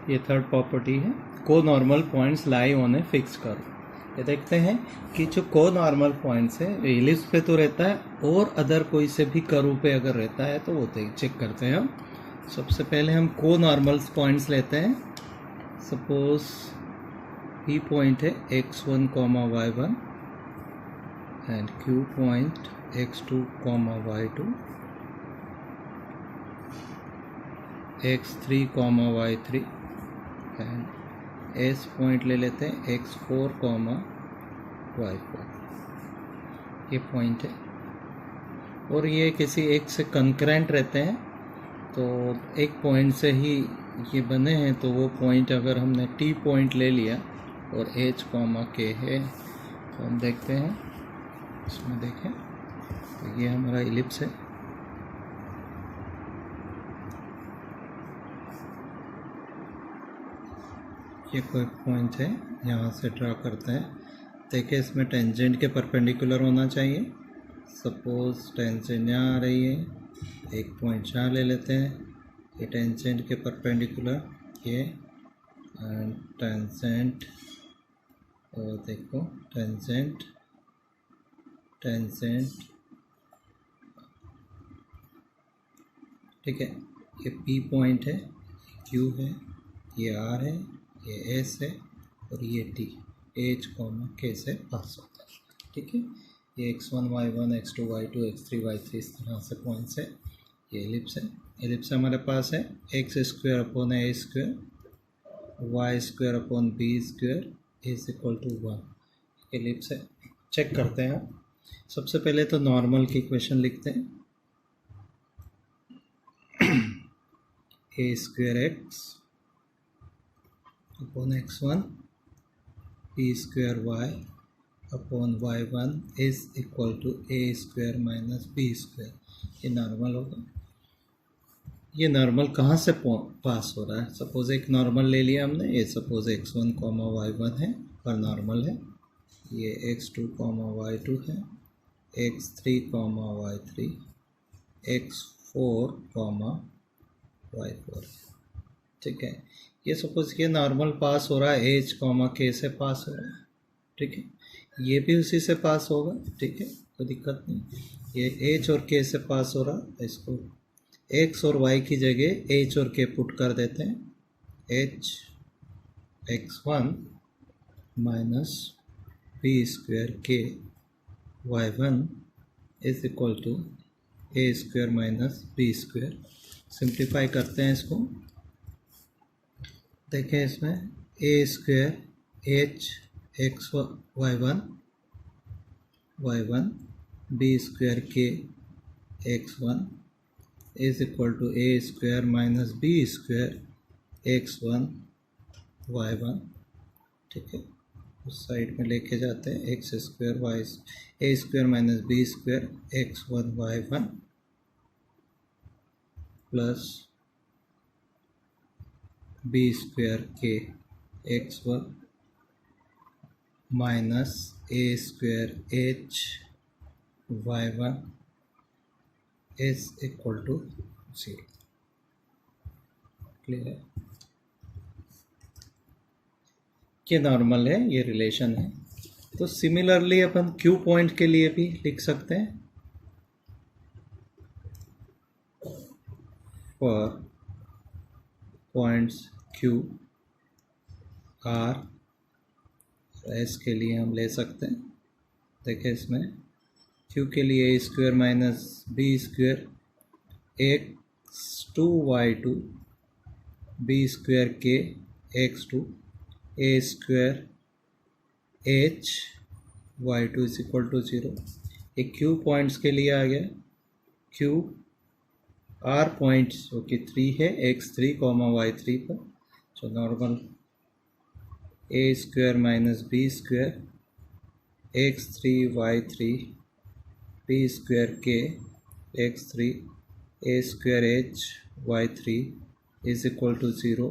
ये third property है, को normal points lie on a fix curve. ये देखते हैं कि जो को नॉर्मल पॉइंट्स है एलिप्स पे तो रहता है और अदर कोई से भी कर्व पे अगर रहता है तो वो चेक करते हैं हम। सबसे पहले हम को नॉर्मल पॉइंट्स लेते हैं। सपोज P पॉइंट है x1, y1 and Q point x2, y2, x3, y3 and S point ले लेते हैं x4, y4। ये पॉइंट है और ये किसी एक से कंकरेंट रहते हैं, तो एक पॉइंट से ही ये बने हैं। तो वो पॉइंट अगर हमने T पॉइंट ले लिया और H, K है तो हम देखते हैं इसमें, देखें तो ये हमारा इलिप्स है। ये कोई पॉइंट है, यहाँ से ड्रा करते हैं। देखिए इसमें टेंजेंट के परपेंडिकुलर होना चाहिए। सपोज टेंजेंट यहाँ आ रही है, एक पॉइंट यहाँ ले लेते हैं, ये टेंजेंट के परपेंडिकुलर, ये टेंजेंट, और देखो टेंजेंट टेंजेंट, ठीक है। ये P पॉइंट है, Q है, ये R है, ये S है और ये T H, K से पास होता है, ठीक है। ये x1, y1, x2, y2, x3, y3 इस तरह से पॉइंट्स है। ये एलिप्स है। एलिप्स हमारे पास है x square upon a square, y square upon b square is equal to 1। Ellipse है। चेक करते हैं। सबसे पहले तो नॉर्मल की इक्वेशन लिखते हैं। a square x upon x1 p square y upon y1 is equal to a square minus b square. ये नॉर्मल होगा। ये नॉर्मल कहाँ से पास हो रहा है? सपोज एक नॉर्मल ले लिया हमने, ये सपोज x1, y1 है पर नॉर्मल है। ये x2, y2 है, x3, y3, x4, y4, ठीक है। ये सपोज ये नॉर्मल पास हो रहा है h, k से पास हो रहा है, ठीक है। ये भी उसी से पास होगा, ठीक है, कोई दिक्कत नहीं। ये h और k से पास हो रहा है, इसको x और y की जगह h और k पुट कर देते हैं। h x1 minus b square k y1 is equal to a square minus b square. Simplify करते हैं इसको। देखें इसमें a square h x y1 b square k x1 is equal to a square minus b square x1 y1, ठीक है। उस side में लेके जाते हैं x square y a square minus b square x1 y1 plus b square k x1 minus a square h y1 is equal to 0। Clear है? ये normal है, ये रिलेशन है। तो सिमिलरली अपन Q पॉइंट के लिए भी लिख सकते हैं। For points Q, R, S के लिए हम ले सकते हैं। देखिए इसमें Q के लिए a square minus b square x2 y2 b square k x2 a square h y2 is equal to 0। ये Q पॉइंट्स के लिए आ गया। Q R पॉइंट्स जो कि 3 है x3, y3 पर, जो normal a square minus b square x3 y3 b square k x3 a square h y3 is equal to 0।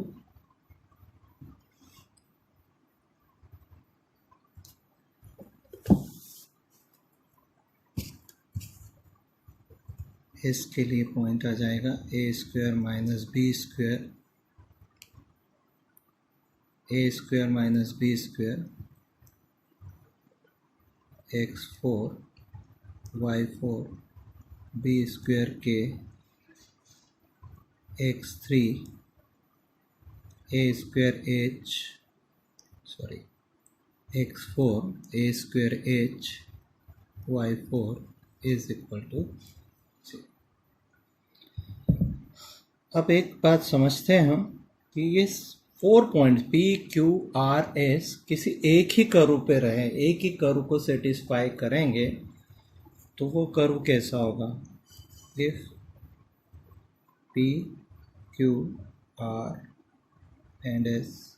इसके लिए पॉइंट आ जाएगा a square minus b square a square minus B square x4 y4 b square k x3 a square h x4 a square h y4 is equal to 0। अब एक बात समझते हैं हम कि ये 4 point P Q R S किसी एक ही कर्व पे रहे, एक ही कर्व को सेटिस्फाई करेंगे, तो वो कर्व कैसा होगा? If P Q R and S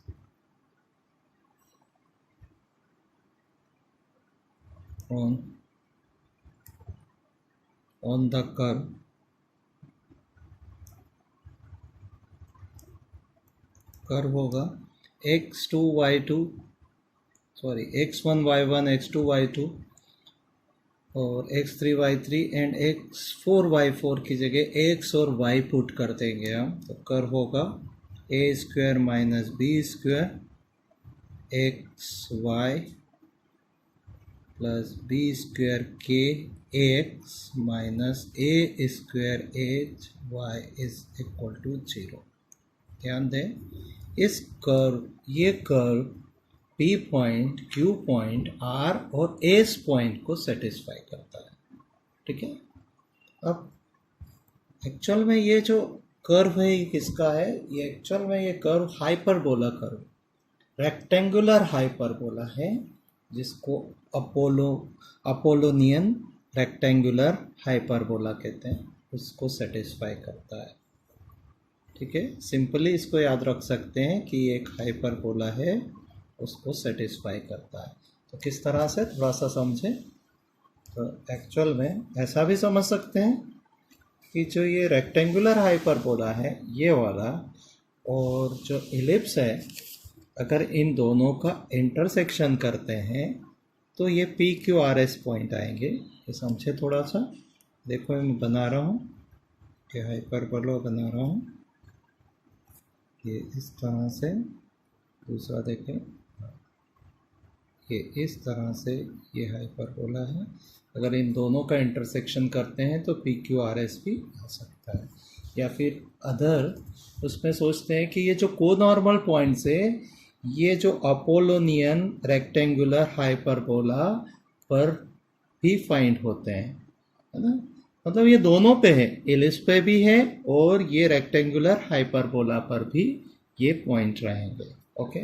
on the curve होगा x1 y1 x2 y2 और x3 y3 and x4 y4 की जगह x और y पुट कर देंगे हम, तो कर्व होगा a square minus B square xy plus B square के X minus A square H Y is equal to 0। ध्यान दें, इस कर्व ये curve P point, Q point, R और S पॉइंट को सेटिस्फाई करता है। ठीक है, अब एक्चुअल में ये जो कर्व है ये किसका है? ये एक्चुअल में ये curve hyperbola curve, rectangular hyperbola है, जिसको अपोलोनियन रेक्टेंगुलर हाइपरबोला कहते हैं, उसको सेटिस्फाई करता है। ठीक है, सिंपली इसको याद रख सकते हैं कि एक हाइपरबोला है, उसको सेटिस्फाई करता है। तो किस तरह से, थोड़ा सा समझें। तो एक्चुअल में ऐसा भी समझ सकते हैं कि जो ये रेक्टेंगुलर हाइपरबोला है ये वाला, और जो इलिप्स है, अगर इन दोनों का इंटरसेक्शन करते हैं तो ये P Q R S point आएंगे। ये समझे थोड़ा सा। देखो मैं बना रहा हूँ, ये हाइपरबोला बना रहा हूँ, ये इस तरह से, दूसरा देखें, ये इस तरह से ये हाइपरबोला है। अगर इन दोनों का इंटरसेक्शन करते हैं तो पी क्यू आर एस भी आ सकता है। या फिर अदर उसमें सोचते हैं कि ये जो कोनॉर्मल पॉइंट्स है, ये जो अपोलोनियन रेक्टेंगुलर हाइपरबोला पर भी फाइंड होते हैं, है ना। मतलब ये दोनों पे है, इलिप्स पे भी है और ये रेक्टेंगुलर हाइपरबोला पर भी ये पॉइंट रहेंगे। ओके।